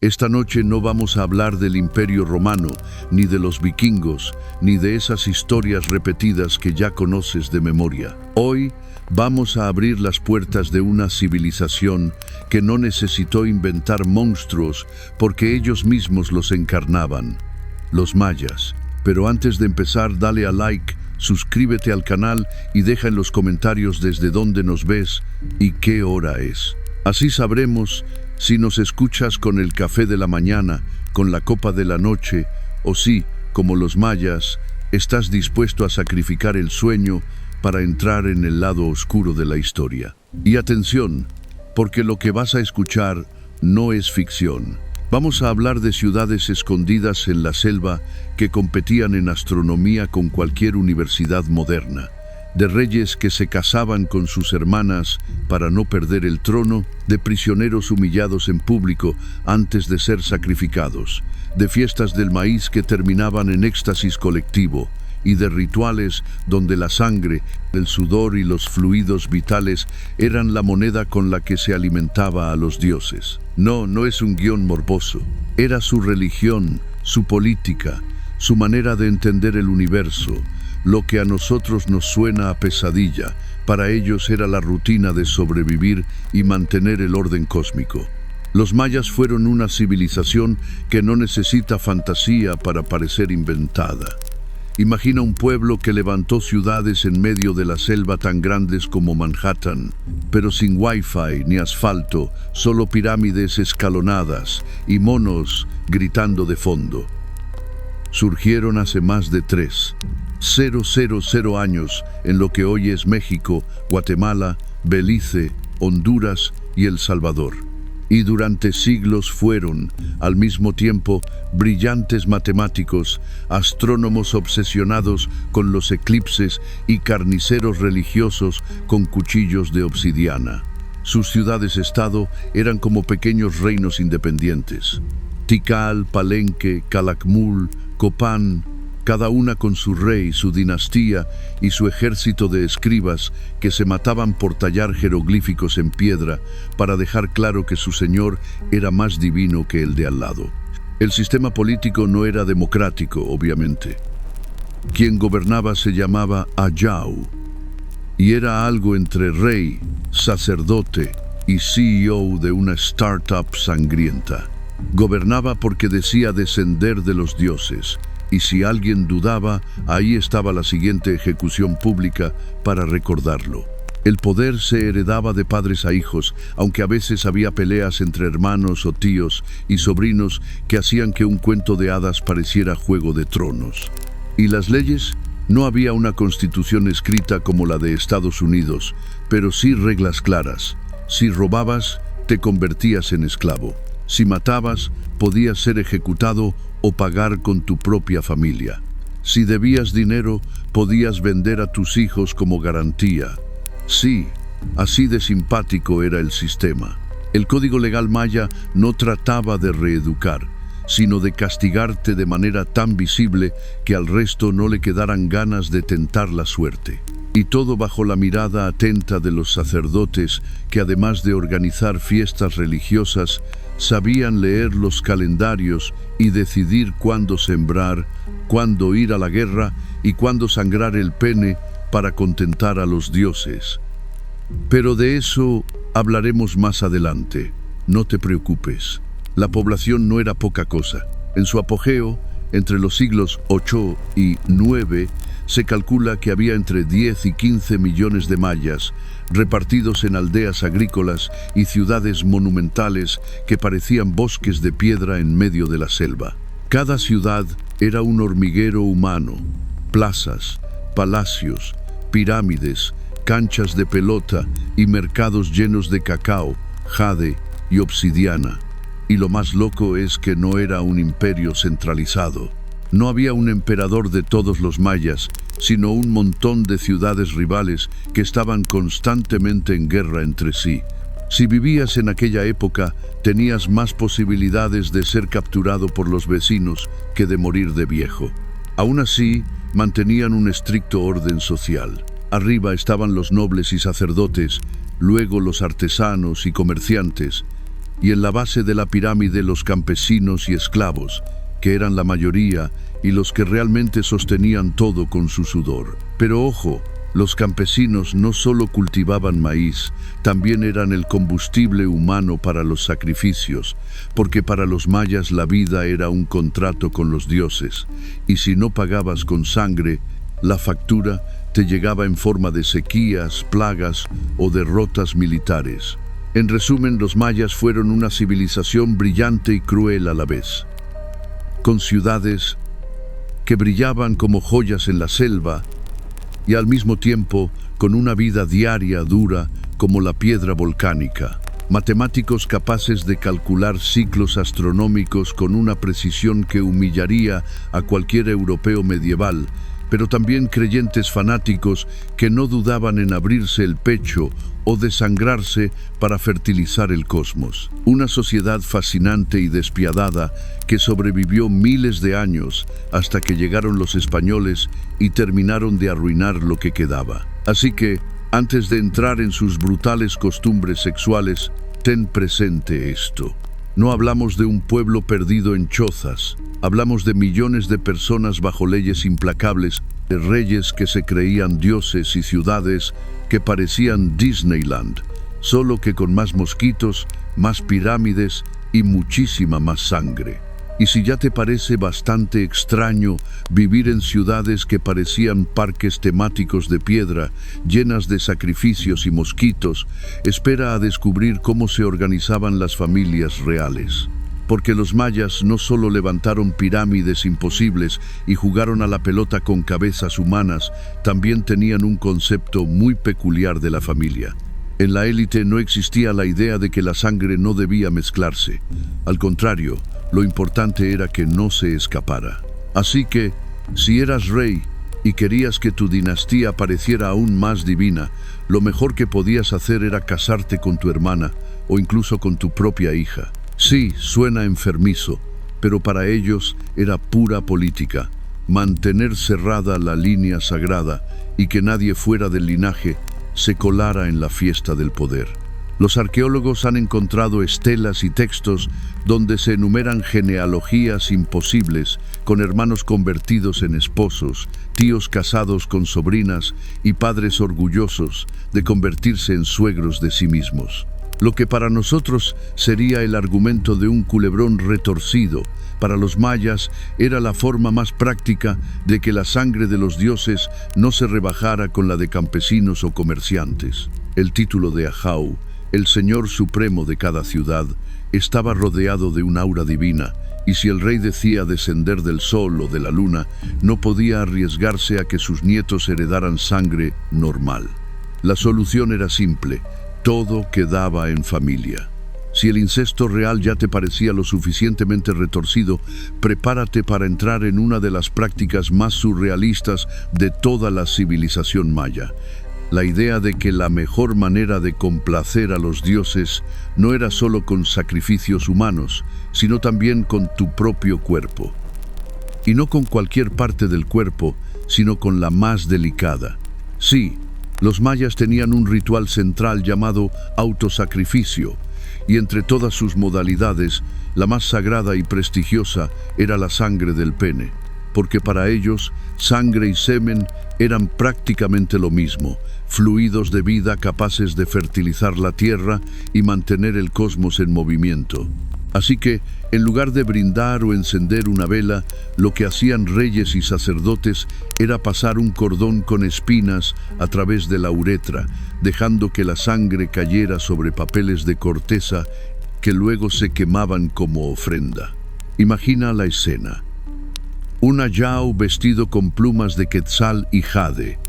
Esta noche no vamos a hablar del Imperio Romano, ni de los vikingos, ni de esas historias repetidas que ya conoces de memoria. Hoy vamos a abrir las puertas de una civilización que no necesitó inventar monstruos porque ellos mismos los encarnaban, los mayas. Pero antes de empezar, dale a like, suscríbete al canal y deja en los comentarios desde dónde nos ves y qué hora es. Así sabremos si nos escuchas con el café de la mañana, con la copa de la noche, o si, como los mayas, estás dispuesto a sacrificar el sueño para entrar en el lado oscuro de la historia. Y atención, porque lo que vas a escuchar no es ficción. Vamos a hablar de ciudades escondidas en la selva que competían en astronomía con cualquier universidad moderna, de reyes que se casaban con sus hermanas para no perder el trono, de prisioneros humillados en público antes de ser sacrificados, de fiestas del maíz que terminaban en éxtasis colectivo, y de rituales donde la sangre, el sudor y los fluidos vitales eran la moneda con la que se alimentaba a los dioses. No es un guión morboso. Era su religión, su política, su manera de entender el universo. Lo que a nosotros nos suena a pesadilla, para ellos era la rutina de sobrevivir y mantener el orden cósmico. Los mayas fueron una civilización que no necesita fantasía para parecer inventada. Imagina un pueblo que levantó ciudades en medio de la selva tan grandes como Manhattan, pero sin wifi ni asfalto, solo pirámides escalonadas y monos gritando de fondo. Surgieron hace más de 3,000 años en lo que hoy es México, Guatemala, Belice, Honduras y El Salvador. Y durante siglos fueron, al mismo tiempo, brillantes matemáticos, astrónomos obsesionados con los eclipses y carniceros religiosos con cuchillos de obsidiana. Sus ciudades-estado eran como pequeños reinos independientes. Tikal, Palenque, Calakmul, Copán, cada una con su rey, su dinastía y su ejército de escribas que se mataban por tallar jeroglíficos en piedra para dejar claro que su señor era más divino que el de al lado. El sistema político no era democrático, obviamente. Quien gobernaba se llamaba Ayau y era algo entre rey, sacerdote y CEO de una startup sangrienta. Gobernaba porque decía descender de los dioses. Y si alguien dudaba, ahí estaba la siguiente ejecución pública para recordarlo. El poder se heredaba de padres a hijos, aunque a veces había peleas entre hermanos o tíos y sobrinos que hacían que un cuento de hadas pareciera Juego de Tronos. ¿Y las leyes? No había una constitución escrita como la de Estados Unidos, pero sí reglas claras. Si robabas, te convertías en esclavo. Si matabas, podías ser ejecutado o pagar con tu propia familia. Si debías dinero, podías vender a tus hijos como garantía. Sí, así de simpático era el sistema. El código legal maya no trataba de reeducar, sino de castigarte de manera tan visible que al resto no le quedaran ganas de tentar la suerte. Y todo bajo la mirada atenta de los sacerdotes que, además de organizar fiestas religiosas, sabían leer los calendarios y decidir cuándo sembrar, cuándo ir a la guerra y cuándo sangrar el pene para contentar a los dioses. Pero de eso hablaremos más adelante. No te preocupes. La población no era poca cosa. En su apogeo, entre los siglos 8 y 9, se calcula que había entre 10 y 15 millones de mayas, repartidos en aldeas agrícolas y ciudades monumentales que parecían bosques de piedra en medio de la selva. Cada ciudad era un hormiguero humano, plazas, palacios, pirámides, canchas de pelota y mercados llenos de cacao, jade y obsidiana. Y lo más loco es que no era un imperio centralizado. No había un emperador de todos los mayas, sino un montón de ciudades rivales que estaban constantemente en guerra entre sí. Si vivías en aquella época, tenías más posibilidades de ser capturado por los vecinos que de morir de viejo. Aún así, mantenían un estricto orden social. Arriba estaban los nobles y sacerdotes, luego los artesanos y comerciantes, y en la base de la pirámide los campesinos y esclavos, que eran la mayoría y los que realmente sostenían todo con su sudor. Pero ojo, los campesinos no solo cultivaban maíz, también eran el combustible humano para los sacrificios, porque para los mayas la vida era un contrato con los dioses, y si no pagabas con sangre, la factura te llegaba en forma de sequías, plagas o derrotas militares. En resumen, los mayas fueron una civilización brillante y cruel a la vez, con ciudades que brillaban como joyas en la selva y al mismo tiempo con una vida diaria dura como la piedra volcánica. Matemáticos capaces de calcular ciclos astronómicos con una precisión que humillaría a cualquier europeo medieval, pero también creyentes fanáticos que no dudaban en abrirse el pecho o desangrarse para fertilizar el cosmos. Una sociedad fascinante y despiadada que sobrevivió miles de años hasta que llegaron los españoles y terminaron de arruinar lo que quedaba. Así que, antes de entrar en sus brutales costumbres sexuales, ten presente esto. No hablamos de un pueblo perdido en chozas, hablamos de millones de personas bajo leyes implacables, de reyes que se creían dioses y ciudades que parecían Disneyland, solo que con más mosquitos, más pirámides y muchísima más sangre. Y si ya te parece bastante extraño vivir en ciudades que parecían parques temáticos de piedra, llenas de sacrificios y mosquitos, espera a descubrir cómo se organizaban las familias reales. Porque los mayas no solo levantaron pirámides imposibles y jugaron a la pelota con cabezas humanas, también tenían un concepto muy peculiar de la familia. En la élite no existía la idea de que la sangre no debía mezclarse. Al contrario, lo importante era que no se escapara. Así que, si eras rey y querías que tu dinastía pareciera aún más divina, lo mejor que podías hacer era casarte con tu hermana o incluso con tu propia hija. Sí, suena enfermizo, pero para ellos era pura política. Mantener cerrada la línea sagrada y que nadie fuera del linaje se colara en la fiesta del poder. Los arqueólogos han encontrado estelas y textos donde se enumeran genealogías imposibles, con hermanos convertidos en esposos, tíos casados con sobrinas y padres orgullosos de convertirse en suegros de sí mismos. Lo que para nosotros sería el argumento de un culebrón retorcido, para los mayas era la forma más práctica de que la sangre de los dioses no se rebajara con la de campesinos o comerciantes. El título de Ahau, el señor supremo de cada ciudad, estaba rodeado de un aura divina, y si el rey decía descender del sol o de la luna, no podía arriesgarse a que sus nietos heredaran sangre normal. La solución era simple: todo quedaba en familia. Si el incesto real ya te parecía lo suficientemente retorcido, prepárate para entrar en una de las prácticas más surrealistas de toda la civilización maya. La idea de que la mejor manera de complacer a los dioses no era solo con sacrificios humanos, sino también con tu propio cuerpo. Y no con cualquier parte del cuerpo, sino con la más delicada. Sí, los mayas tenían un ritual central llamado autosacrificio, y entre todas sus modalidades, la más sagrada y prestigiosa era la sangre del pene, porque para ellos, sangre y semen eran prácticamente lo mismo, fluidos de vida capaces de fertilizar la tierra y mantener el cosmos en movimiento. Así que, en lugar de brindar o encender una vela, lo que hacían reyes y sacerdotes era pasar un cordón con espinas a través de la uretra, dejando que la sangre cayera sobre papeles de corteza que luego se quemaban como ofrenda. Imagina la escena. Un ayau vestido con plumas de quetzal y jade,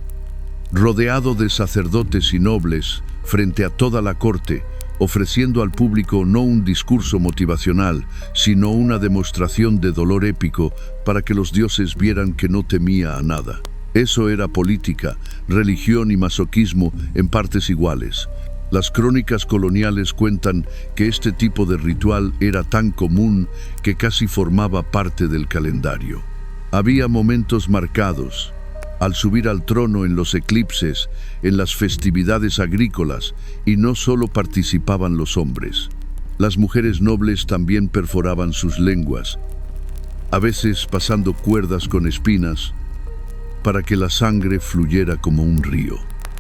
rodeado de sacerdotes y nobles, frente a toda la corte, ofreciendo al público no un discurso motivacional, sino una demostración de dolor épico para que los dioses vieran que no temía a nada. Eso era política, religión y masoquismo en partes iguales. Las crónicas coloniales cuentan que este tipo de ritual era tan común que casi formaba parte del calendario. Había momentos marcados: al subir al trono, en los eclipses, en las festividades agrícolas, y no solo participaban los hombres. Las mujeres nobles también perforaban sus lenguas, a veces pasando cuerdas con espinas, para que la sangre fluyera como un río.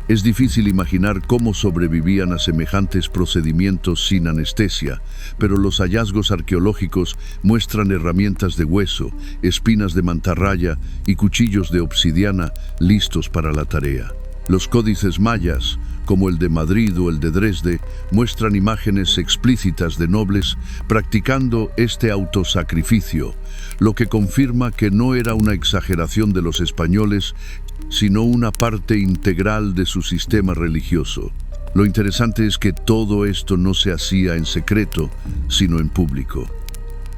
Es difícil imaginar cómo sobrevivían a semejantes procedimientos sin anestesia, pero los hallazgos arqueológicos muestran herramientas de hueso, espinas de mantarraya y cuchillos de obsidiana listos para la tarea. Los códices mayas, como el de Madrid o el de Dresde, muestran imágenes explícitas de nobles practicando este autosacrificio, lo que confirma que no era una exageración de los españoles, sino una parte integral de su sistema religioso. Lo interesante es que todo esto no se hacía en secreto, sino en público.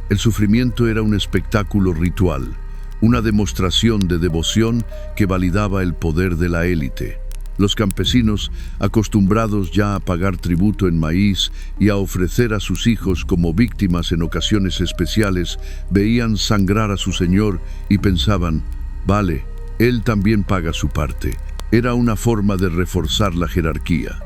El sufrimiento era un espectáculo ritual, una demostración de devoción que validaba el poder de la élite. Los campesinos, acostumbrados ya a pagar tributo en maíz y a ofrecer a sus hijos como víctimas en ocasiones especiales, veían sangrar a su señor y pensaban, vale, él también paga su parte. Era una forma de reforzar la jerarquía.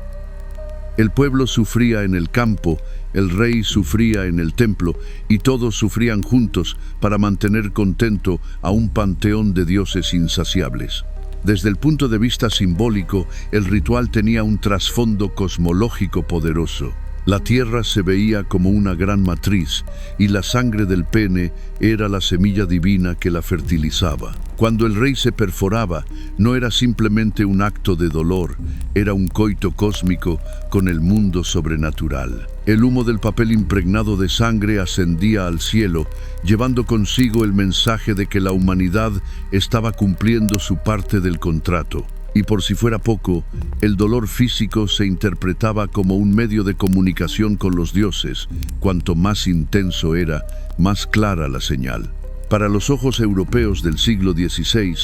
El pueblo sufría en el campo, el rey sufría en el templo y todos sufrían juntos para mantener contento a un panteón de dioses insaciables. Desde el punto de vista simbólico, el ritual tenía un trasfondo cosmológico poderoso. La tierra se veía como una gran matriz y la sangre del pene era la semilla divina que la fertilizaba. Cuando el rey se perforaba, no era simplemente un acto de dolor, era un coito cósmico con el mundo sobrenatural. El humo del papel impregnado de sangre ascendía al cielo, llevando consigo el mensaje de que la humanidad estaba cumpliendo su parte del contrato. Y por si fuera poco, el dolor físico se interpretaba como un medio de comunicación con los dioses. Cuanto más intenso era, más clara la señal. Para los ojos europeos del siglo XVI,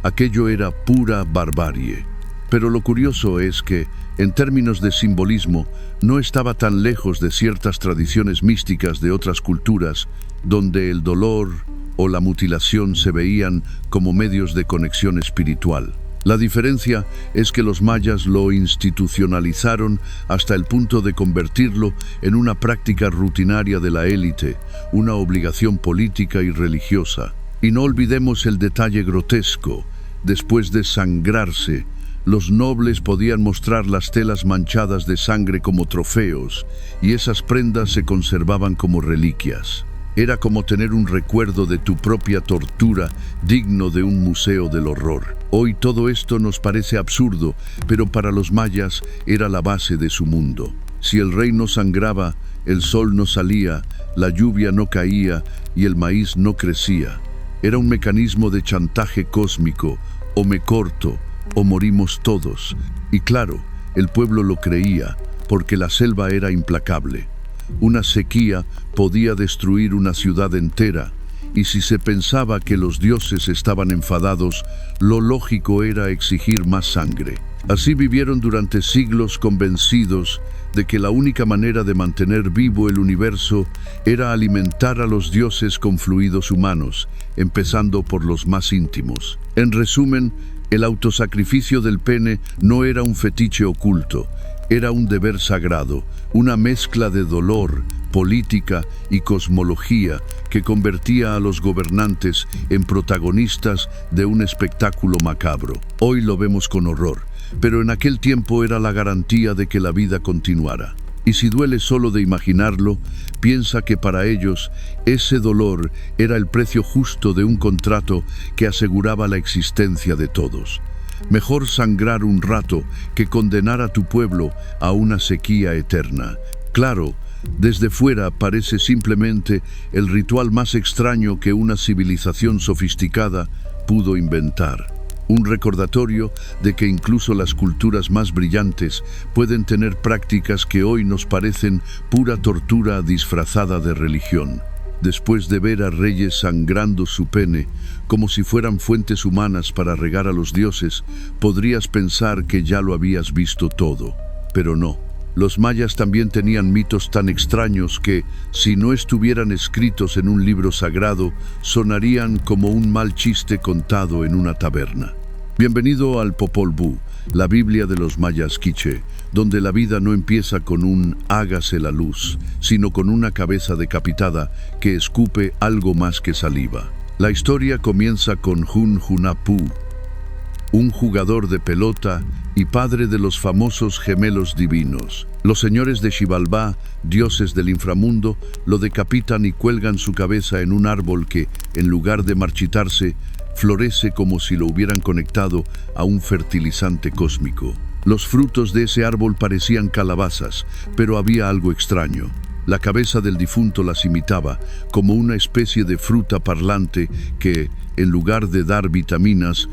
aquello era pura barbarie. Pero lo curioso es que, en términos de simbolismo, no estaba tan lejos de ciertas tradiciones místicas de otras culturas, donde el dolor o la mutilación se veían como medios de conexión espiritual. La diferencia es que los mayas lo institucionalizaron hasta el punto de convertirlo en una práctica rutinaria de la élite, una obligación política y religiosa. Y no olvidemos el detalle grotesco. Después de sangrarse, los nobles podían mostrar las telas manchadas de sangre como trofeos, y esas prendas se conservaban como reliquias. Era como tener un recuerdo de tu propia tortura digno de un museo del horror. Hoy todo esto nos parece absurdo, pero para los mayas era la base de su mundo. Si el rey no sangraba, el sol no salía, la lluvia no caía y el maíz no crecía. Era un mecanismo de chantaje cósmico, o me corto, o morimos todos. Y claro, el pueblo lo creía, porque la selva era implacable. Una sequía podía destruir una ciudad entera, y si se pensaba que los dioses estaban enfadados, lo lógico era exigir más sangre. Así vivieron durante siglos convencidos de que la única manera de mantener vivo el universo era alimentar a los dioses con fluidos humanos, empezando por los más íntimos. En resumen, el autosacrificio del pene no era un fetiche oculto, era un deber sagrado, una mezcla de dolor, política y cosmología que convertía a los gobernantes en protagonistas de un espectáculo macabro. Hoy lo vemos con horror, pero en aquel tiempo era la garantía de que la vida continuara. Y si duele solo de imaginarlo, piensa que para ellos ese dolor era el precio justo de un contrato que aseguraba la existencia de todos. Mejor sangrar un rato que condenar a tu pueblo a una sequía eterna. Claro, desde fuera parece simplemente el ritual más extraño que una civilización sofisticada pudo inventar. Un recordatorio de que incluso las culturas más brillantes pueden tener prácticas que hoy nos parecen pura tortura disfrazada de religión. Después de ver a reyes sangrando su pene, como si fueran fuentes humanas para regar a los dioses, podrías pensar que ya lo habías visto todo. Pero no. Los mayas también tenían mitos tan extraños que, si no estuvieran escritos en un libro sagrado, sonarían como un mal chiste contado en una taberna. Bienvenido al Popol Vuh, la Biblia de los mayas quiché, donde la vida no empieza con un hágase la luz, sino con una cabeza decapitada que escupe algo más que saliva. La historia comienza con Hunahpu, un jugador de pelota y padre de los famosos gemelos divinos. Los señores de Xibalbá, dioses del inframundo, lo decapitan y cuelgan su cabeza en un árbol que, en lugar de marchitarse, florece como si lo hubieran conectado a un fertilizante cósmico. Los frutos de ese árbol parecían calabazas, pero había algo extraño. La cabeza del difunto las imitaba, como una especie de fruta parlante que, en lugar de dar vitaminas,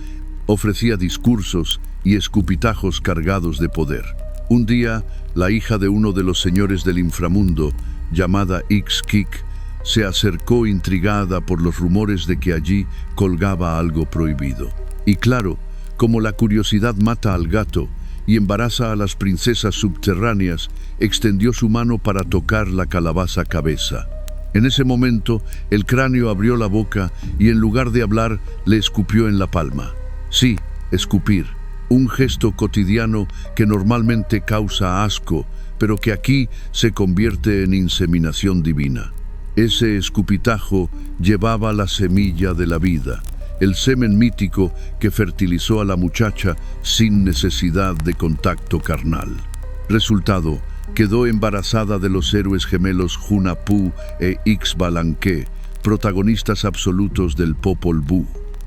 ofrecía discursos y escupitajos cargados de poder. Un día, la hija de uno de los señores del inframundo, llamada Ix-Kik, se acercó intrigada por los rumores de que allí colgaba algo prohibido. Y claro, como la curiosidad mata al gato y embaraza a las princesas subterráneas, extendió su mano para tocar la calabaza cabeza. En ese momento, el cráneo abrió la boca y en lugar de hablar, le escupió en la palma. Sí, escupir, un gesto cotidiano que normalmente causa asco, pero que aquí se convierte en inseminación divina. Ese escupitajo llevaba la semilla de la vida, el semen mítico que fertilizó a la muchacha sin necesidad de contacto carnal. Resultado, quedó embarazada de los héroes gemelos Hunahpu e Ixbalanque, protagonistas absolutos del Popol Vuh.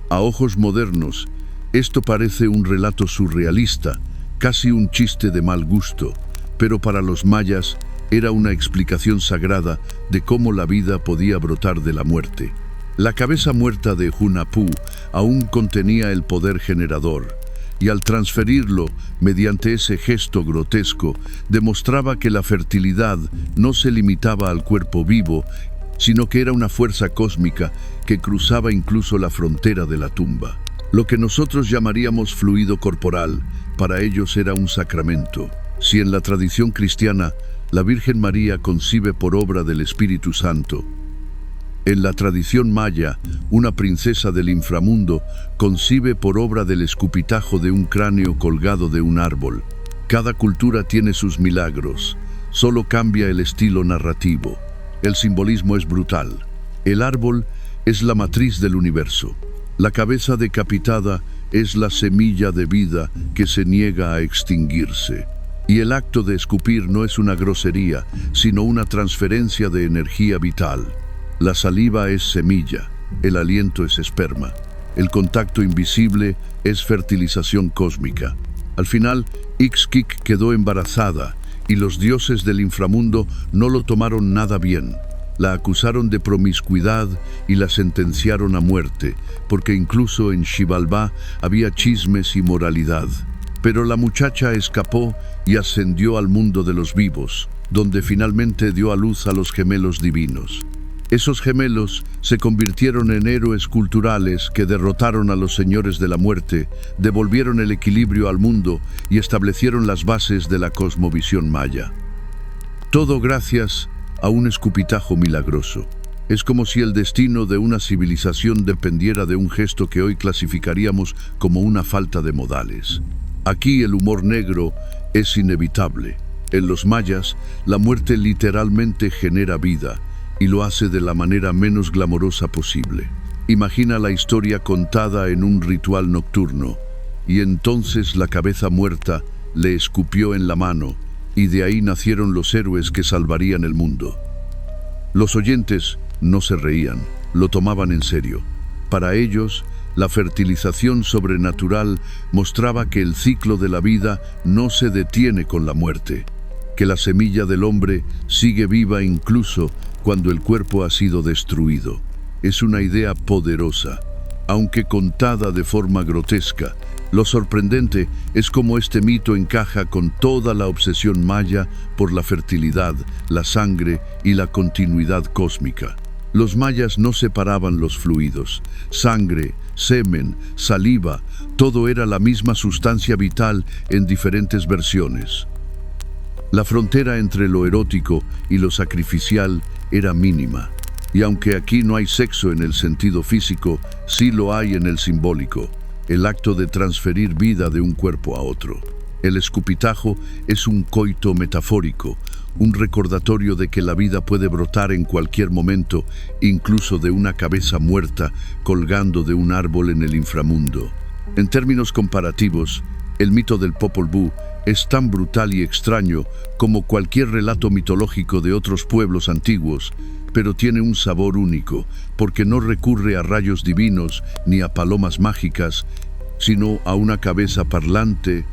A ojos modernos, esto parece un relato surrealista, casi un chiste de mal gusto, pero para los mayas era una explicación sagrada de cómo la vida podía brotar de la muerte. La cabeza muerta de Hunahpu aún contenía el poder generador, y al transferirlo mediante ese gesto grotesco, demostraba que la fertilidad no se limitaba al cuerpo vivo, sino que era una fuerza cósmica que cruzaba incluso la frontera de la tumba. Lo que nosotros llamaríamos fluido corporal, para ellos era un sacramento. Si en la tradición cristiana la Virgen María concibe por obra del Espíritu Santo, en la tradición maya, una princesa del inframundo concibe por obra del escupitajo de un cráneo colgado de un árbol. Cada cultura tiene sus milagros, solo cambia el estilo narrativo. El simbolismo es brutal. El árbol es la matriz del universo. La cabeza decapitada es la semilla de vida que se niega a extinguirse. Y el acto de escupir no es una grosería, sino una transferencia de energía vital. La saliva es semilla, el aliento es esperma, el contacto invisible es fertilización cósmica. Al final, Ix-Kik quedó embarazada y los dioses del inframundo no lo tomaron nada bien. La acusaron de promiscuidad y la sentenciaron a muerte, porque incluso en Xibalbá había chismes y moralidad. Pero la muchacha escapó y ascendió al mundo de los vivos, donde finalmente dio a luz a los gemelos divinos. Esos gemelos se convirtieron en héroes culturales que derrotaron a los señores de la muerte, devolvieron el equilibrio al mundo y establecieron las bases de la cosmovisión maya. Todo gracias a un escupitajo milagroso. Es como si el destino de una civilización dependiera de un gesto que hoy clasificaríamos como una falta de modales. Aquí el humor negro es inevitable. En los mayas, la muerte literalmente genera vida y lo hace de la manera menos glamorosa posible. Imagina la historia contada en un ritual nocturno, y entonces la cabeza muerta le escupió en la mano, y de ahí nacieron los héroes que salvarían el mundo. Los oyentes no se reían, lo tomaban en serio. Para ellos, la fertilización sobrenatural mostraba que el ciclo de la vida no se detiene con la muerte, que la semilla del hombre sigue viva incluso cuando el cuerpo ha sido destruido. Es una idea poderosa, aunque contada de forma grotesca. Lo sorprendente es cómo este mito encaja con toda la obsesión maya por la fertilidad, la sangre y la continuidad cósmica. Los mayas no separaban los fluidos. Sangre, semen, saliva, todo era la misma sustancia vital en diferentes versiones. La frontera entre lo erótico y lo sacrificial era mínima. Y aunque aquí no hay sexo en el sentido físico, sí lo hay en el simbólico. el acto de transferir vida de un cuerpo a otro. El escupitajo es un coito metafórico, un recordatorio de que la vida puede brotar en cualquier momento, incluso de una cabeza muerta colgando de un árbol en el inframundo. En términos comparativos, el mito del Popol Vuh es tan brutal y extraño como cualquier relato mitológico de otros pueblos antiguos, pero tiene un sabor único, porque no recurre a rayos divinos ni a palomas mágicas, sino a una cabeza parlante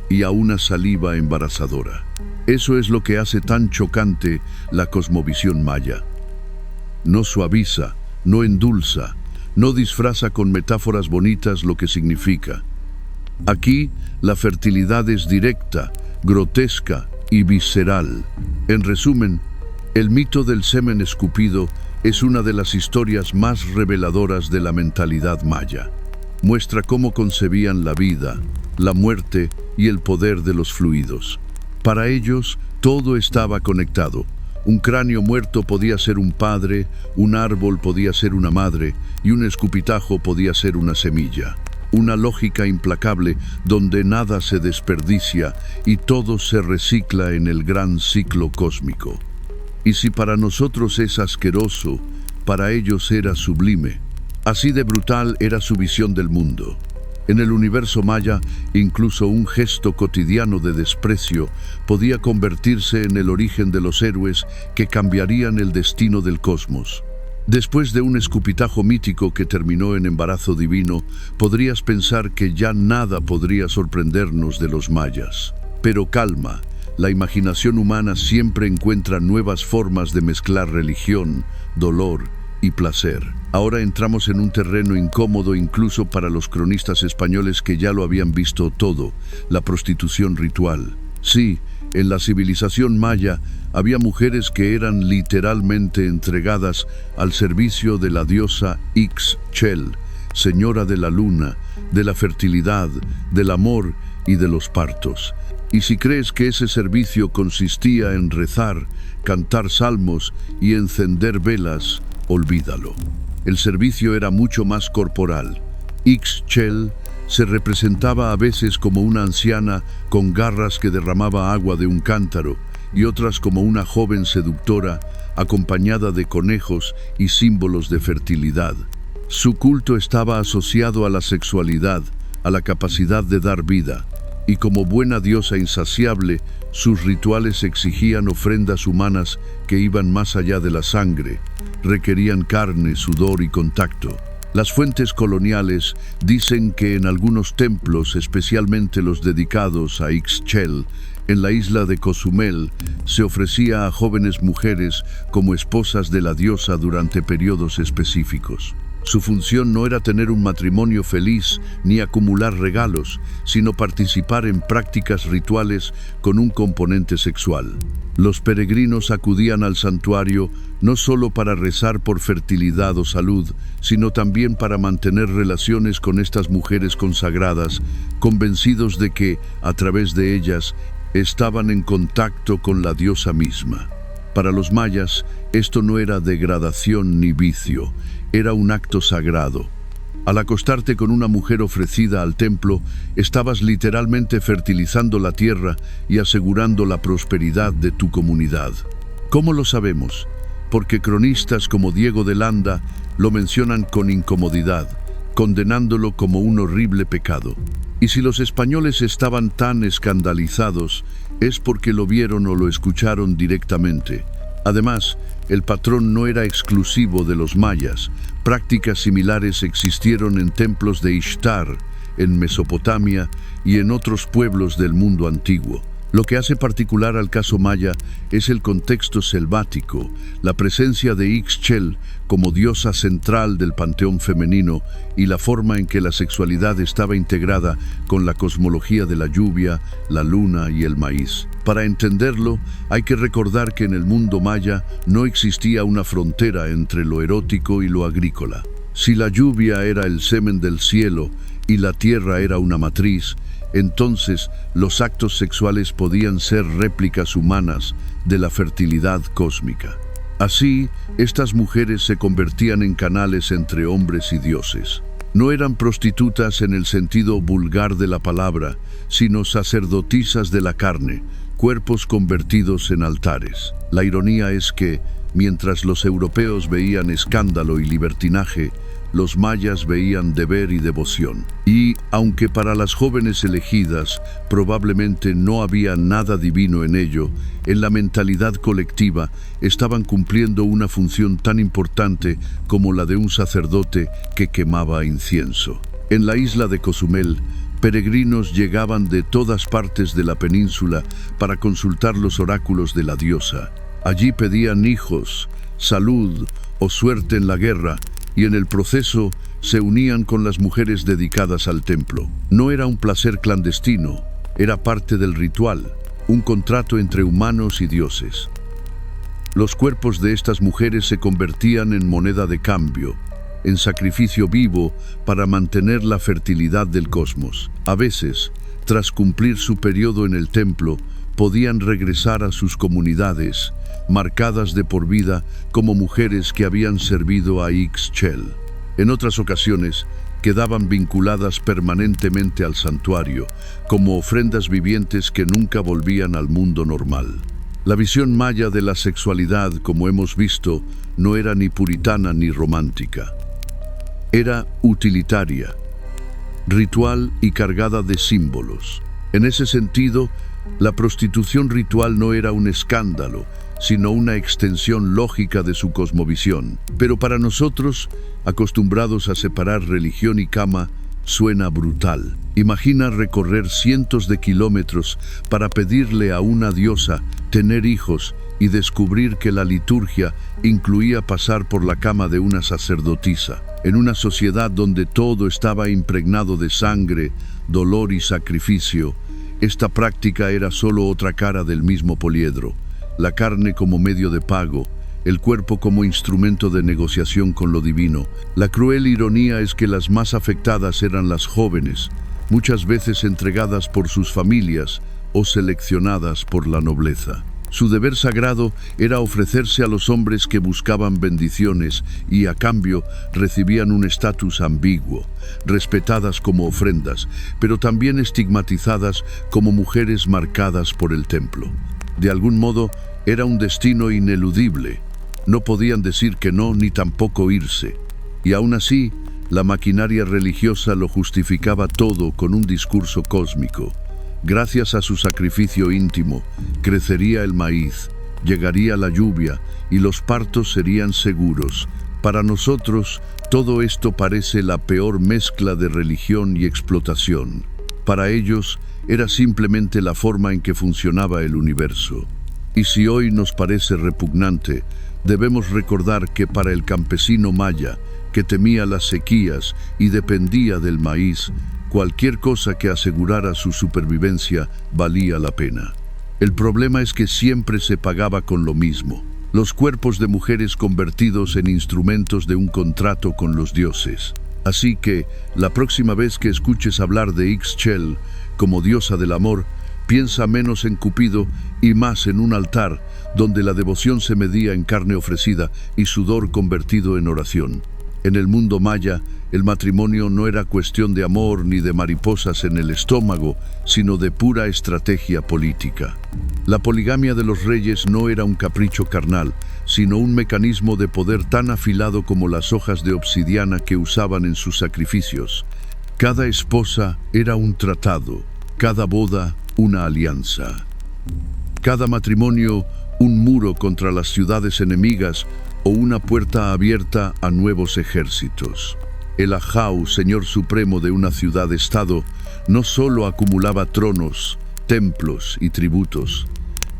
y a una saliva embarazadora. Eso es lo que hace tan chocante la cosmovisión maya. No suaviza, no endulza, no disfraza con metáforas bonitas lo que significa. Aquí, la fertilidad es directa, grotesca y visceral. En resumen, el mito del semen escupido es una de las historias más reveladoras de la mentalidad maya. Muestra cómo concebían la vida, la muerte y el poder de los fluidos. Para ellos, todo estaba conectado. Un cráneo muerto podía ser un padre, un árbol podía ser una madre y un escupitajo podía ser una semilla. Una lógica implacable donde nada se desperdicia y todo se recicla en el gran ciclo cósmico. Y si para nosotros es asqueroso, para ellos era sublime. Así de brutal era su visión del mundo. En el universo maya, incluso un gesto cotidiano de desprecio podía convertirse en el origen de los héroes que cambiarían el destino del cosmos. Después de un escupitajo mítico que terminó en embarazo divino, podrías pensar que ya nada podría sorprendernos de los mayas. Pero calma, la imaginación humana siempre encuentra nuevas formas de mezclar religión, dolor y placer. Ahora entramos en un terreno incómodo incluso para los cronistas españoles que ya lo habían visto todo, la prostitución ritual. Sí, en la civilización maya había mujeres que eran literalmente entregadas al servicio de la diosa Ixchel, señora de la luna, de la fertilidad, del amor y de los partos. Y si crees que ese servicio consistía en rezar, cantar salmos y encender velas, olvídalo. El servicio era mucho más corporal. Ixchel se representaba a veces como una anciana con garras que derramaba agua de un cántaro y otras como una joven seductora acompañada de conejos y símbolos de fertilidad. Su culto estaba asociado a la sexualidad, a la capacidad de dar vida, y como buena diosa insaciable, sus rituales exigían ofrendas humanas que iban más allá de la sangre, requerían carne, sudor y contacto. Las fuentes coloniales dicen que en algunos templos, especialmente los dedicados a Ixchel, en la isla de Cozumel, se ofrecía a jóvenes mujeres como esposas de la diosa durante periodos específicos. Su función no era tener un matrimonio feliz ni acumular regalos, sino participar en prácticas rituales con un componente sexual. Los peregrinos acudían al santuario no solo para rezar por fertilidad o salud, sino también para mantener relaciones con estas mujeres consagradas, convencidos de que, a través de ellas, estaban en contacto con la diosa misma. Para los mayas, esto no era degradación ni vicio, era un acto sagrado. Al acostarte con una mujer ofrecida al templo, estabas literalmente fertilizando la tierra y asegurando la prosperidad de tu comunidad. ¿Cómo lo sabemos? Porque cronistas como Diego de Landa lo mencionan con incomodidad, condenándolo como un horrible pecado. Y si los españoles estaban tan escandalizados, es porque lo vieron o lo escucharon directamente. Además, el patrón no era exclusivo de los mayas. Prácticas similares existieron en templos de Ishtar, en Mesopotamia y en otros pueblos del mundo antiguo. Lo que hace particular al caso maya es el contexto selvático, la presencia de Ixchel como diosa central del panteón femenino y la forma en que la sexualidad estaba integrada con la cosmología de la lluvia, la luna y el maíz. Para entenderlo, hay que recordar que en el mundo maya no existía una frontera entre lo erótico y lo agrícola. Si la lluvia era el semen del cielo y la tierra era una matriz, entonces los actos sexuales podían ser réplicas humanas de la fertilidad cósmica. Así, estas mujeres se convertían en canales entre hombres y dioses. No eran prostitutas en el sentido vulgar de la palabra, sino sacerdotisas de la carne, cuerpos convertidos en altares. La ironía es que, mientras los europeos veían escándalo y libertinaje, los mayas veían deber y devoción. Y, aunque para las jóvenes elegidas probablemente no había nada divino en ello, en la mentalidad colectiva estaban cumpliendo una función tan importante como la de un sacerdote que quemaba incienso. En la isla de Cozumel, peregrinos llegaban de todas partes de la península para consultar los oráculos de la diosa. Allí pedían hijos, salud o suerte en la guerra, y en el proceso se unían con las mujeres dedicadas al templo. No era un placer clandestino, era parte del ritual, un contrato entre humanos y dioses. Los cuerpos de estas mujeres se convertían en moneda de cambio, en sacrificio vivo para mantener la fertilidad del cosmos. A veces, tras cumplir su periodo en el templo, podían regresar a sus comunidades, marcadas de por vida como mujeres que habían servido a Ixchel. En otras ocasiones, quedaban vinculadas permanentemente al santuario, como ofrendas vivientes que nunca volvían al mundo normal. La visión maya de la sexualidad, como hemos visto, no era ni puritana ni romántica. Era utilitaria, ritual y cargada de símbolos. En ese sentido, la prostitución ritual no era un escándalo, sino una extensión lógica de su cosmovisión. Pero para nosotros, acostumbrados a separar religión y cama, suena brutal. Imagina recorrer cientos de kilómetros para pedirle a una diosa tener hijos y descubrir que la liturgia incluía pasar por la cama de una sacerdotisa. En una sociedad donde todo estaba impregnado de sangre, dolor y sacrificio, esta práctica era solo otra cara del mismo poliedro. La carne como medio de pago, el cuerpo como instrumento de negociación con lo divino. La cruel ironía es que las más afectadas eran las jóvenes, muchas veces entregadas por sus familias o seleccionadas por la nobleza. Su deber sagrado era ofrecerse a los hombres que buscaban bendiciones y, a cambio, recibían un estatus ambiguo, respetadas como ofrendas, pero también estigmatizadas como mujeres marcadas por el templo. De algún modo, era un destino ineludible. No podían decir que no, ni tampoco irse. Y aún así, la maquinaria religiosa lo justificaba todo con un discurso cósmico. Gracias a su sacrificio íntimo, crecería el maíz, llegaría la lluvia y los partos serían seguros. Para nosotros, todo esto parece la peor mezcla de religión y explotación. Para ellos, era simplemente la forma en que funcionaba el universo. Y si hoy nos parece repugnante, debemos recordar que para el campesino maya, que temía las sequías y dependía del maíz, cualquier cosa que asegurara su supervivencia valía la pena. El problema es que siempre se pagaba con lo mismo: los cuerpos de mujeres convertidos en instrumentos de un contrato con los dioses. Así que, la próxima vez que escuches hablar de Ixchel como diosa del amor, piensa menos en Cupido y más en un altar donde la devoción se medía en carne ofrecida y sudor convertido en oración. En el mundo maya, el matrimonio no era cuestión de amor ni de mariposas en el estómago, sino de pura estrategia política. La poligamia de los reyes no era un capricho carnal, sino un mecanismo de poder tan afilado como las hojas de obsidiana que usaban en sus sacrificios. Cada esposa era un tratado, cada boda una alianza. Cada matrimonio un muro contra las ciudades enemigas o una puerta abierta a nuevos ejércitos. El Ahau, señor supremo de una ciudad-estado, no solo acumulaba tronos, templos y tributos,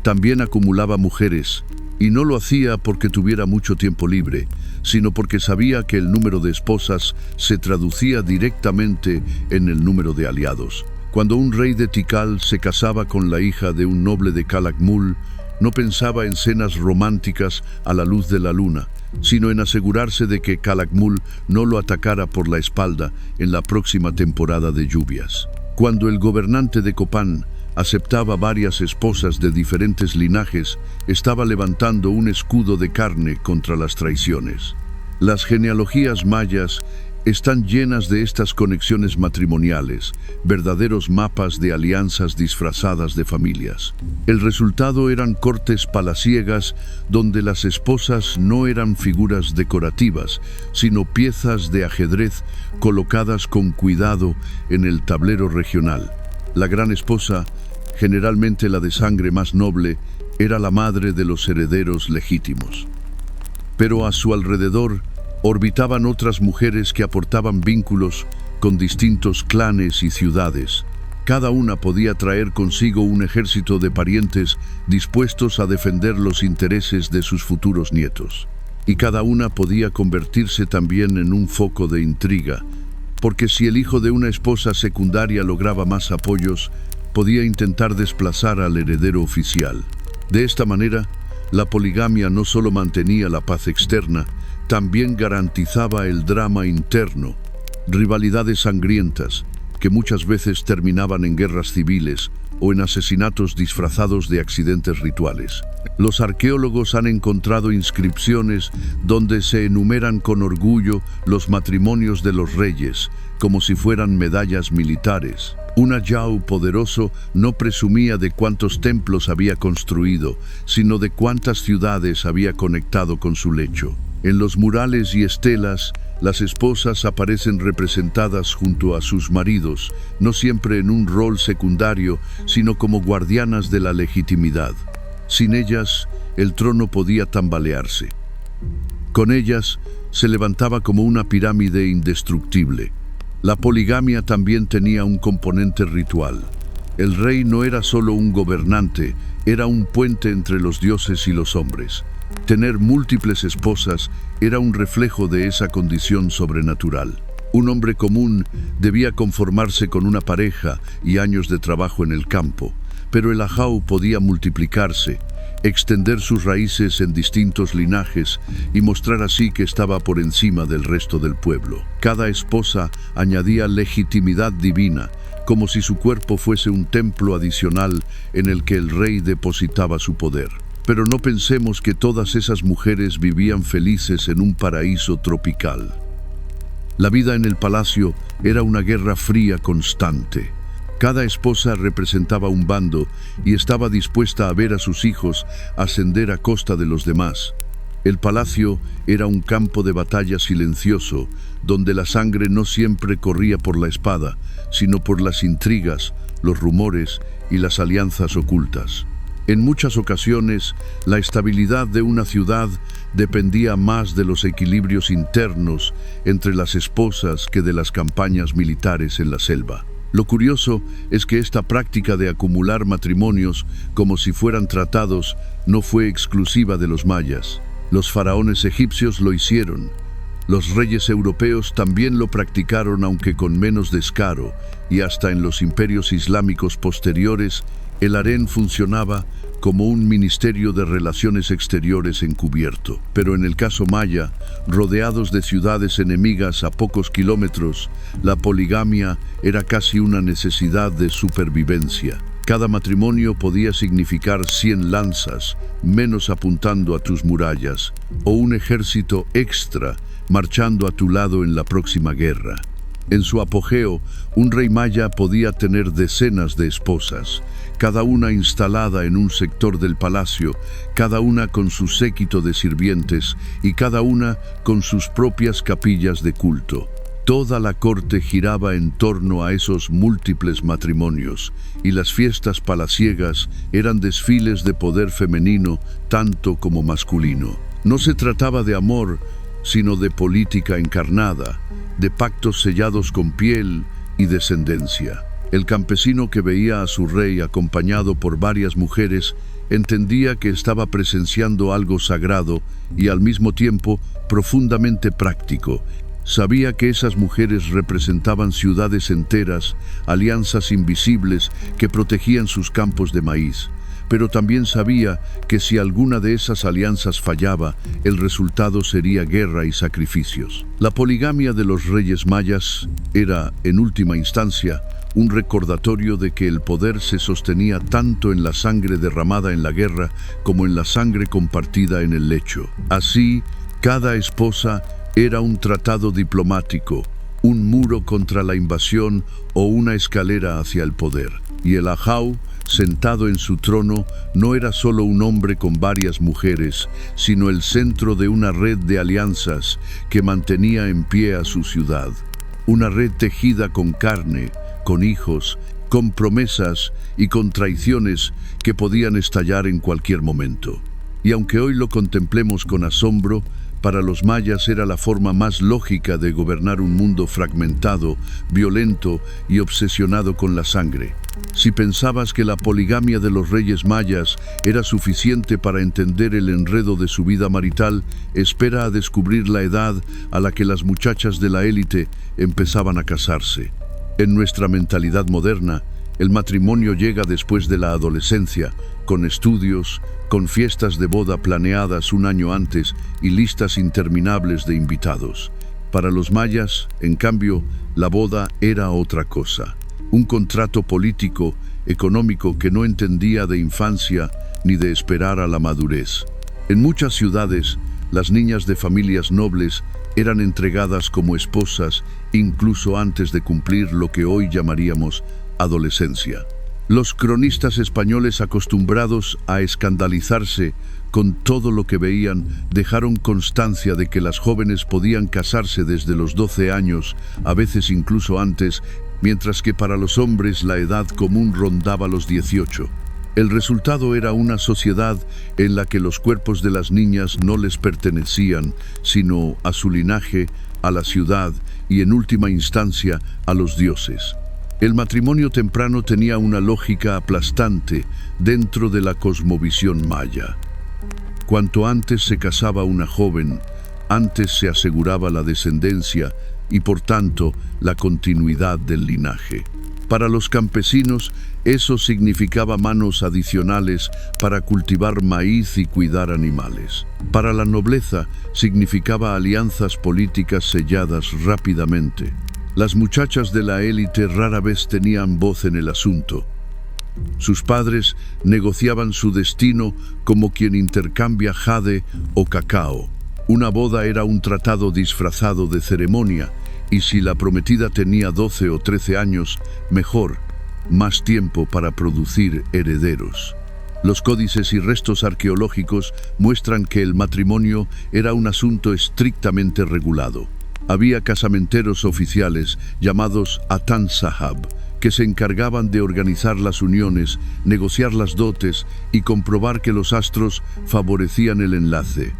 también acumulaba mujeres, y no lo hacía porque tuviera mucho tiempo libre, sino porque sabía que el número de esposas se traducía directamente en el número de aliados. Cuando un rey de Tikal se casaba con la hija de un noble de Calakmul, no pensaba en cenas románticas a la luz de la luna, sino en asegurarse de que Calakmul no lo atacara por la espalda en la próxima temporada de lluvias. Cuando el gobernante de Copán aceptaba varias esposas de diferentes linajes, estaba levantando un escudo de carne contra las traiciones. Las genealogías mayas están llenas de estas conexiones matrimoniales, verdaderos mapas de alianzas disfrazadas de familias. El resultado eran cortes palaciegas donde las esposas no eran figuras decorativas, sino piezas de ajedrez colocadas con cuidado en el tablero regional. La gran esposa, generalmente la de sangre más noble, era la madre de los herederos legítimos. Pero a su alrededor orbitaban otras mujeres que aportaban vínculos con distintos clanes y ciudades. Cada una podía traer consigo un ejército de parientes dispuestos a defender los intereses de sus futuros nietos. Y cada una podía convertirse también en un foco de intriga, porque si el hijo de una esposa secundaria lograba más apoyos, podía intentar desplazar al heredero oficial. De esta manera, la poligamia no solo mantenía la paz externa, también garantizaba el drama interno, rivalidades sangrientas que muchas veces terminaban en guerras civiles o en asesinatos disfrazados de accidentes rituales. Los arqueólogos han encontrado inscripciones donde se enumeran con orgullo los matrimonios de los reyes, como si fueran medallas militares. Un ayau poderoso no presumía de cuántos templos había construido, sino de cuántas ciudades había conectado con su lecho. En los murales y estelas, las esposas aparecen representadas junto a sus maridos, no siempre en un rol secundario, sino como guardianas de la legitimidad. Sin ellas, el trono podía tambalearse. Con ellas, se levantaba como una pirámide indestructible. La poligamia también tenía un componente ritual. El rey no era solo un gobernante, era un puente entre los dioses y los hombres. Tener múltiples esposas era un reflejo de esa condición sobrenatural. Un hombre común debía conformarse con una pareja y años de trabajo en el campo, pero el ajau podía multiplicarse, extender sus raíces en distintos linajes y mostrar así que estaba por encima del resto del pueblo. Cada esposa añadía legitimidad divina, como si su cuerpo fuese un templo adicional en el que el rey depositaba su poder. Pero no pensemos que todas esas mujeres vivían felices en un paraíso tropical. La vida en el palacio era una guerra fría constante. Cada esposa representaba un bando y estaba dispuesta a ver a sus hijos ascender a costa de los demás. El palacio era un campo de batalla silencioso, donde la sangre no siempre corría por la espada, sino por las intrigas, los rumores y las alianzas ocultas. En muchas ocasiones, la estabilidad de una ciudad dependía más de los equilibrios internos entre las esposas que de las campañas militares en la selva. Lo curioso es que esta práctica de acumular matrimonios como si fueran tratados no fue exclusiva de los mayas. Los faraones egipcios lo hicieron. Los reyes europeos también lo practicaron, aunque con menos descaro, y hasta en los imperios islámicos posteriores, el harén funcionaba como un ministerio de relaciones exteriores encubierto. Pero en el caso maya, rodeados de ciudades enemigas a pocos kilómetros, la poligamia era casi una necesidad de supervivencia. Cada matrimonio podía significar 100 lanzas, menos apuntando a tus murallas, o un ejército extra marchando a tu lado en la próxima guerra. En su apogeo, un rey maya podía tener decenas de esposas, cada una instalada en un sector del palacio, cada una con su séquito de sirvientes y cada una con sus propias capillas de culto. Toda la corte giraba en torno a esos múltiples matrimonios, y las fiestas palaciegas eran desfiles de poder femenino tanto como masculino. No se trataba de amor, sino de política encarnada, de pactos sellados con piel y descendencia. El campesino que veía a su rey acompañado por varias mujeres entendía que estaba presenciando algo sagrado y al mismo tiempo profundamente práctico. Sabía que esas mujeres representaban ciudades enteras, alianzas invisibles que protegían sus campos de maíz. Pero también sabía que si alguna de esas alianzas fallaba, el resultado sería guerra y sacrificios. La poligamia de los reyes mayas era, en última instancia, un recordatorio de que el poder se sostenía tanto en la sangre derramada en la guerra como en la sangre compartida en el lecho. Así, cada esposa era un tratado diplomático, un muro contra la invasión o una escalera hacia el poder. Y el Ahau, sentado en su trono, no era solo un hombre con varias mujeres, sino el centro de una red de alianzas que mantenía en pie a su ciudad. Una red tejida con carne, con hijos, con promesas y con traiciones que podían estallar en cualquier momento. Y aunque hoy lo contemplemos con asombro, para los mayas era la forma más lógica de gobernar un mundo fragmentado, violento y obsesionado con la sangre. Si pensabas que la poligamia de los reyes mayas era suficiente para entender el enredo de su vida marital, espera a descubrir la edad a la que las muchachas de la élite empezaban a casarse. En nuestra mentalidad moderna, el matrimonio llega después de la adolescencia, con estudios, con fiestas de boda planeadas un año antes y listas interminables de invitados. Para los mayas, en cambio, la boda era otra cosa. Un contrato político, económico que no entendía de infancia ni de esperar a la madurez. En muchas ciudades, las niñas de familias nobles eran entregadas como esposas incluso antes de cumplir lo que hoy llamaríamos adolescencia. Los cronistas españoles, acostumbrados a escandalizarse con todo lo que veían, dejaron constancia de que las jóvenes podían casarse desde los 12 años, a veces incluso antes, mientras que para los hombres la edad común rondaba los 18. El resultado era una sociedad en la que los cuerpos de las niñas no les pertenecían, sino a su linaje, a la ciudad y, en última instancia, a los dioses. El matrimonio temprano tenía una lógica aplastante dentro de la cosmovisión maya. Cuanto antes se casaba una joven, antes se aseguraba la descendencia y, por tanto, la continuidad del linaje. Para los campesinos, eso significaba manos adicionales para cultivar maíz y cuidar animales. Para la nobleza, significaba alianzas políticas selladas rápidamente. Las muchachas de la élite rara vez tenían voz en el asunto. Sus padres negociaban su destino como quien intercambia jade o cacao. Una boda era un tratado disfrazado de ceremonia, y si la prometida tenía 12 o 13 años, mejor, más tiempo para producir herederos. Los códices y restos arqueológicos muestran que el matrimonio era un asunto estrictamente regulado. Había casamenteros oficiales llamados Atan Sahab, que se encargaban de organizar las uniones, negociar las dotes y comprobar que los astros favorecían el enlace.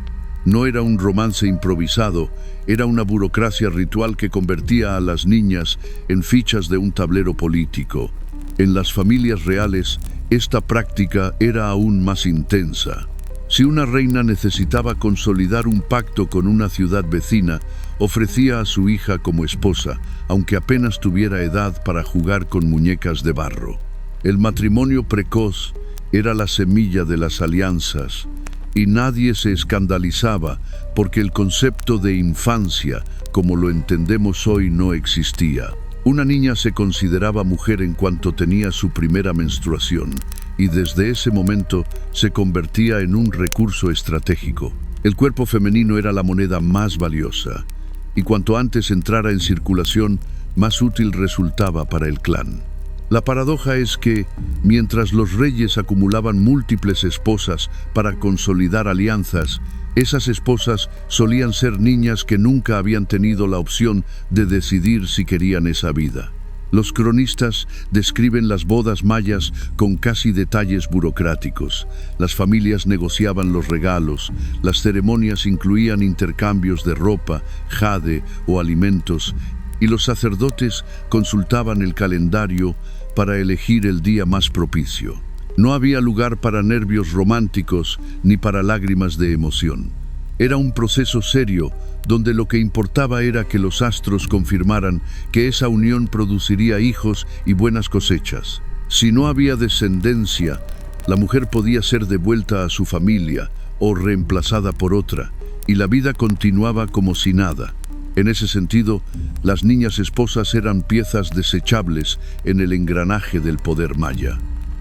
No era un romance improvisado, era una burocracia ritual que convertía a las niñas en fichas de un tablero político. En las familias reales, esta práctica era aún más intensa. Si una reina necesitaba consolidar un pacto con una ciudad vecina, ofrecía a su hija como esposa, aunque apenas tuviera edad para jugar con muñecas de barro. El matrimonio precoz era la semilla de las alianzas, y nadie se escandalizaba porque el concepto de infancia, como lo entendemos hoy, no existía. Una niña se consideraba mujer en cuanto tenía su primera menstruación, y desde ese momento se convertía en un recurso estratégico. El cuerpo femenino era la moneda más valiosa, y cuanto antes entrara en circulación, más útil resultaba para el clan. La paradoja es que, mientras los reyes acumulaban múltiples esposas para consolidar alianzas, esas esposas solían ser niñas que nunca habían tenido la opción de decidir si querían esa vida. Los cronistas describen las bodas mayas con casi detalles burocráticos. Las familias negociaban los regalos, las ceremonias incluían intercambios de ropa, jade o alimentos, y los sacerdotes consultaban el calendario para elegir el día más propicio. No había lugar para nervios románticos ni para lágrimas de emoción. Era un proceso serio, donde lo que importaba era que los astros confirmaran que esa unión produciría hijos y buenas cosechas. Si no había descendencia, la mujer podía ser devuelta a su familia o reemplazada por otra, y la vida continuaba como si nada. En ese sentido, las niñas esposas eran piezas desechables en el engranaje del poder maya.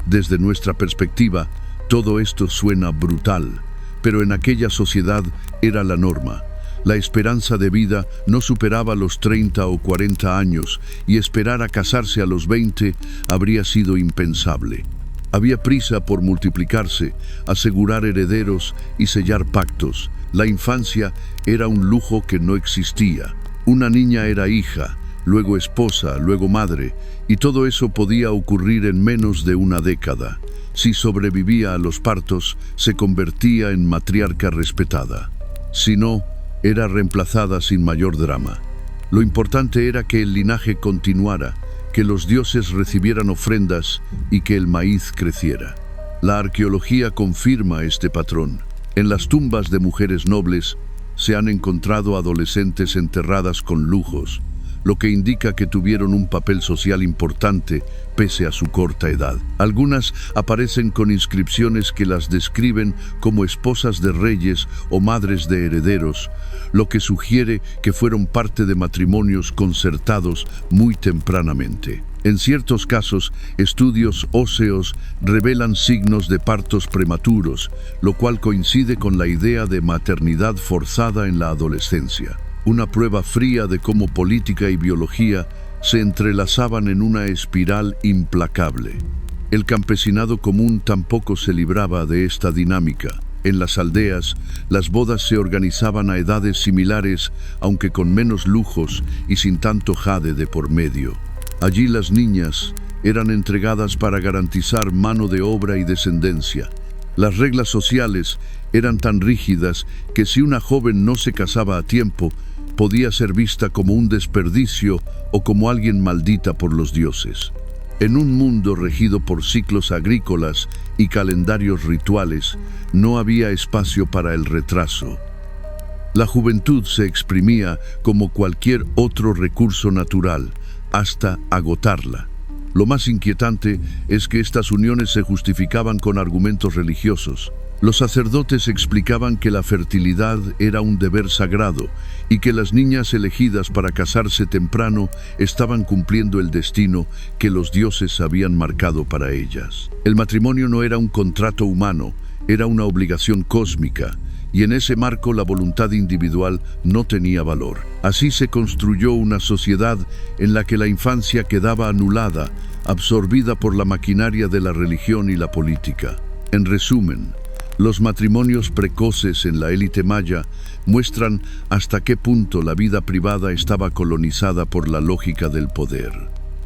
Desde nuestra perspectiva, todo esto suena brutal, pero en aquella sociedad era la norma. La esperanza de vida no superaba los 30 o 40 años y esperar a casarse a los 20 habría sido impensable. Había prisa por multiplicarse, asegurar herederos y sellar pactos. La infancia era un lujo que no existía. Una niña era hija, luego esposa, luego madre, y todo eso podía ocurrir en menos de una década. Si sobrevivía a los partos, se convertía en matriarca respetada. Si no, era reemplazada sin mayor drama. Lo importante era que el linaje continuara, que los dioses recibieran ofrendas y que el maíz creciera. La arqueología confirma este patrón. En las tumbas de mujeres nobles se han encontrado adolescentes enterradas con lujos, lo que indica que tuvieron un papel social importante pese a su corta edad. Algunas aparecen con inscripciones que las describen como esposas de reyes o madres de herederos, lo que sugiere que fueron parte de matrimonios concertados muy tempranamente. En ciertos casos, estudios óseos revelan signos de partos prematuros, lo cual coincide con la idea de maternidad forzada en la adolescencia. Una prueba fría de cómo política y biología se entrelazaban en una espiral implacable. El campesinado común tampoco se libraba de esta dinámica. En las aldeas, las bodas se organizaban a edades similares, aunque con menos lujos y sin tanto jade de por medio. Allí las niñas eran entregadas para garantizar mano de obra y descendencia. Las reglas sociales eran tan rígidas que si una joven no se casaba a tiempo, podía ser vista como un desperdicio o como alguien maldita por los dioses. En un mundo regido por ciclos agrícolas y calendarios rituales, no había espacio para el retraso. La juventud se exprimía como cualquier otro recurso natural, hasta agotarla. Lo más inquietante es que estas uniones se justificaban con argumentos religiosos. Los sacerdotes explicaban que la fertilidad era un deber sagrado y que las niñas elegidas para casarse temprano estaban cumpliendo el destino que los dioses habían marcado para ellas. El matrimonio no era un contrato humano, era una obligación cósmica, y en ese marco la voluntad individual no tenía valor. Así se construyó una sociedad en la que la infancia quedaba anulada, absorbida por la maquinaria de la religión y la política. En resumen, los matrimonios precoces en la élite maya muestran hasta qué punto la vida privada estaba colonizada por la lógica del poder.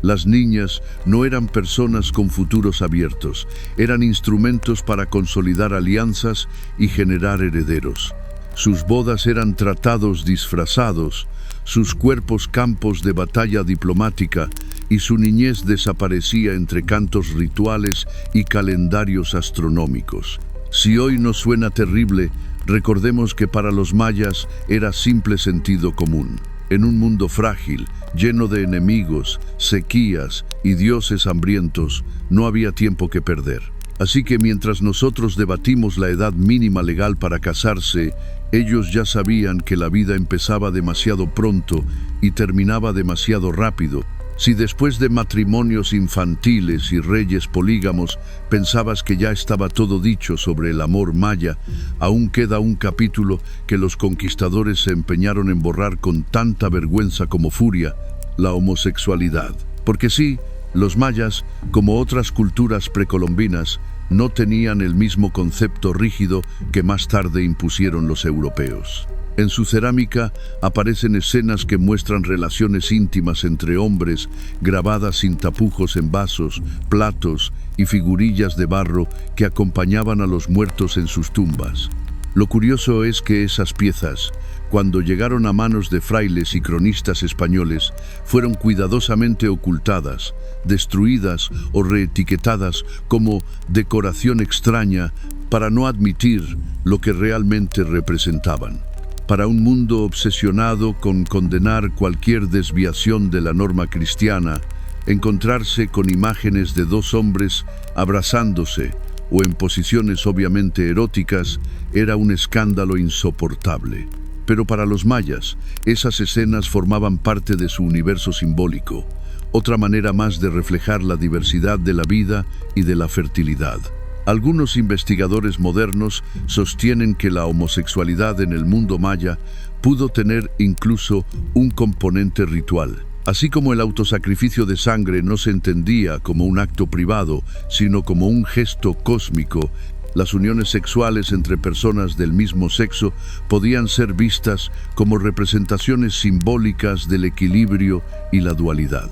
Las niñas no eran personas con futuros abiertos, eran instrumentos para consolidar alianzas y generar herederos. Sus bodas eran tratados disfrazados, sus cuerpos campos de batalla diplomática y su niñez desaparecía entre cantos rituales y calendarios astronómicos. Si hoy nos suena terrible, recordemos que para los mayas era simple sentido común. En un mundo frágil, lleno de enemigos, sequías y dioses hambrientos, no había tiempo que perder. Así que mientras nosotros debatimos la edad mínima legal para casarse, ellos ya sabían que la vida empezaba demasiado pronto y terminaba demasiado rápido. Si después de matrimonios infantiles y reyes polígamos pensabas que ya estaba todo dicho sobre el amor maya, aún queda un capítulo que los conquistadores se empeñaron en borrar con tanta vergüenza como furia: la homosexualidad. Porque sí, los mayas, como otras culturas precolombinas, no tenían el mismo concepto rígido que más tarde impusieron los europeos. En su cerámica aparecen escenas que muestran relaciones íntimas entre hombres, grabadas sin tapujos en vasos, platos y figurillas de barro que acompañaban a los muertos en sus tumbas. Lo curioso es que esas piezas, cuando llegaron a manos de frailes y cronistas españoles, fueron cuidadosamente ocultadas, destruidas o reetiquetadas como decoración extraña para no admitir lo que realmente representaban. Para un mundo obsesionado con condenar cualquier desviación de la norma cristiana, encontrarse con imágenes de dos hombres abrazándose o en posiciones obviamente eróticas era un escándalo insoportable. Pero para los mayas, esas escenas formaban parte de su universo simbólico, otra manera más de reflejar la diversidad de la vida y de la fertilidad. Algunos investigadores modernos sostienen que la homosexualidad en el mundo maya pudo tener incluso un componente ritual. Así como el autosacrificio de sangre no se entendía como un acto privado, sino como un gesto cósmico, las uniones sexuales entre personas del mismo sexo podían ser vistas como representaciones simbólicas del equilibrio y la dualidad.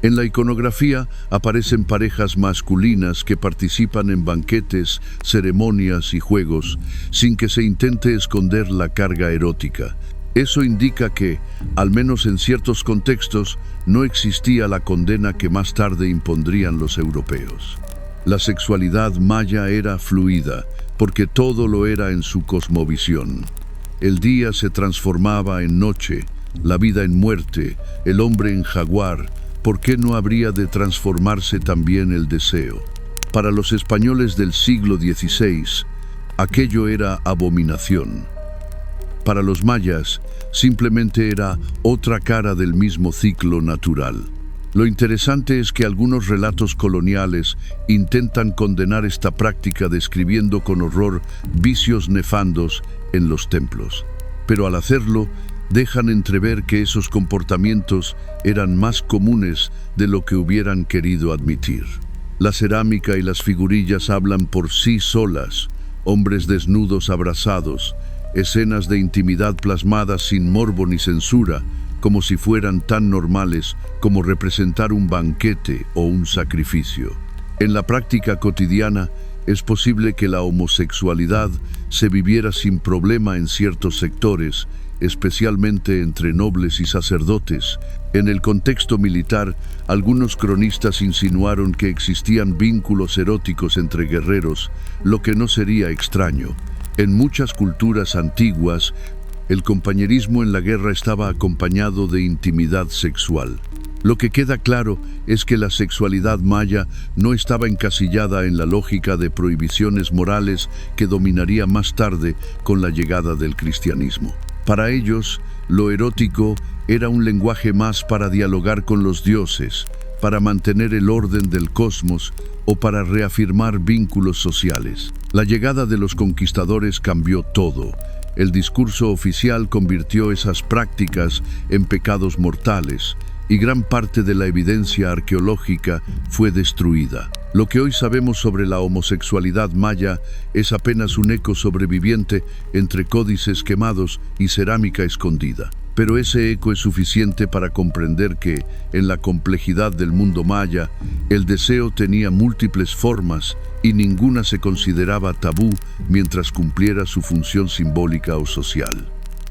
En la iconografía aparecen parejas masculinas que participan en banquetes, ceremonias y juegos, sin que se intente esconder la carga erótica. Eso indica que, al menos en ciertos contextos, no existía la condena que más tarde impondrían los europeos. La sexualidad maya era fluida, porque todo lo era en su cosmovisión. El día se transformaba en noche, la vida en muerte, el hombre en jaguar. ¿Por qué no habría de transformarse también el deseo? Para los españoles del siglo XVI, aquello era abominación. Para los mayas, simplemente era otra cara del mismo ciclo natural. Lo interesante es que algunos relatos coloniales intentan condenar esta práctica describiendo con horror vicios nefandos en los templos. Pero al hacerlo, dejan entrever que esos comportamientos eran más comunes de lo que hubieran querido admitir. La cerámica y las figurillas hablan por sí solas, hombres desnudos abrazados, escenas de intimidad plasmadas sin morbo ni censura, como si fueran tan normales como representar un banquete o un sacrificio. En la práctica cotidiana, es posible que la homosexualidad se viviera sin problema en ciertos sectores, especialmente entre nobles y sacerdotes. En el contexto militar, algunos cronistas insinuaron que existían vínculos eróticos entre guerreros, lo que no sería extraño. En muchas culturas antiguas, el compañerismo en la guerra estaba acompañado de intimidad sexual. Lo que queda claro es que la sexualidad maya no estaba encasillada en la lógica de prohibiciones morales que dominaría más tarde con la llegada del cristianismo. Para ellos, lo erótico era un lenguaje más para dialogar con los dioses, para mantener el orden del cosmos o para reafirmar vínculos sociales. La llegada de los conquistadores cambió todo. El discurso oficial convirtió esas prácticas en pecados mortales y gran parte de la evidencia arqueológica fue destruida. Lo que hoy sabemos sobre la homosexualidad maya es apenas un eco sobreviviente entre códices quemados y cerámica escondida. Pero ese eco es suficiente para comprender que, en la complejidad del mundo maya, el deseo tenía múltiples formas y ninguna se consideraba tabú mientras cumpliera su función simbólica o social.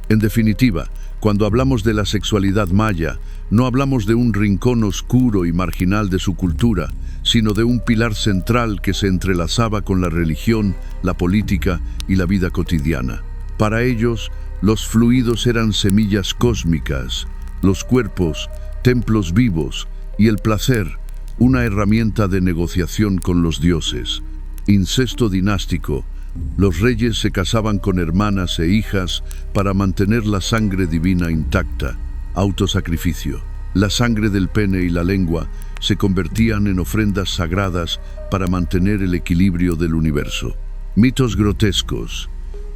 En definitiva, cuando hablamos de la sexualidad maya, no hablamos de un rincón oscuro y marginal de su cultura, sino de un pilar central que se entrelazaba con la religión, la política y la vida cotidiana. Para ellos, los fluidos eran semillas cósmicas, los cuerpos, templos vivos y el placer, una herramienta de negociación con los dioses. Incesto dinástico. Los reyes se casaban con hermanas e hijas para mantener la sangre divina intacta. Autosacrificio. La sangre del pene y la lengua se convertían en ofrendas sagradas para mantener el equilibrio del universo. Mitos grotescos,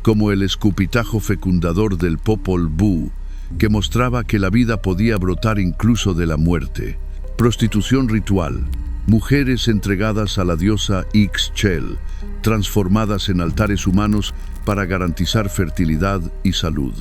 como el escupitajo fecundador del Popol Vuh, que mostraba que la vida podía brotar incluso de la muerte. Prostitución ritual. Mujeres entregadas a la diosa Ixchel, transformadas en altares humanos para garantizar fertilidad y salud.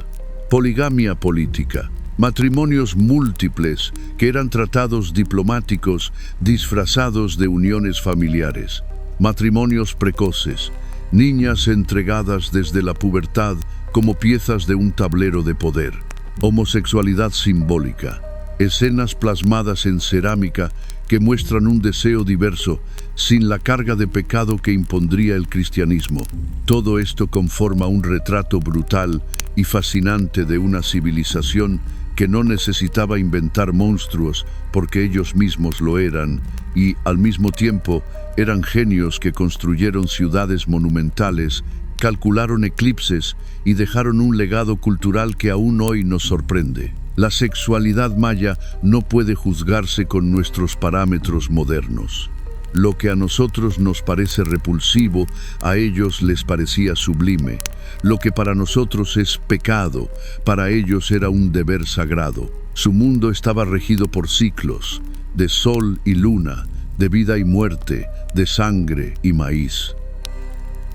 Poligamia política. Matrimonios múltiples que eran tratados diplomáticos disfrazados de uniones familiares. Matrimonios precoces. Niñas entregadas desde la pubertad como piezas de un tablero de poder. Homosexualidad simbólica. Escenas plasmadas en cerámica que muestran un deseo diverso, sin la carga de pecado que impondría el cristianismo. Todo esto conforma un retrato brutal y fascinante de una civilización que no necesitaba inventar monstruos porque ellos mismos lo eran, y al mismo tiempo eran genios que construyeron ciudades monumentales, calcularon eclipses y dejaron un legado cultural que aún hoy nos sorprende. La sexualidad maya no puede juzgarse con nuestros parámetros modernos. Lo que a nosotros nos parece repulsivo, a ellos les parecía sublime. Lo que para nosotros es pecado, para ellos era un deber sagrado. Su mundo estaba regido por ciclos, de sol y luna, de vida y muerte, de sangre y maíz.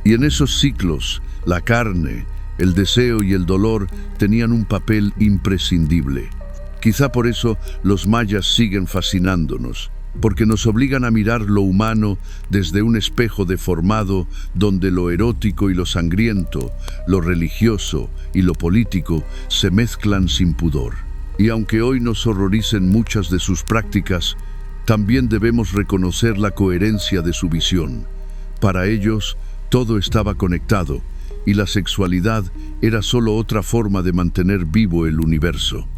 Y en esos ciclos, la carne, el deseo y el dolor tenían un papel imprescindible. Quizá por eso los mayas siguen fascinándonos, porque nos obligan a mirar lo humano desde un espejo deformado donde lo erótico y lo sangriento, lo religioso y lo político se mezclan sin pudor. Y aunque hoy nos horroricen muchas de sus prácticas, también debemos reconocer la coherencia de su visión. Para ellos, todo estaba conectado, y la sexualidad era solo otra forma de mantener vivo el universo.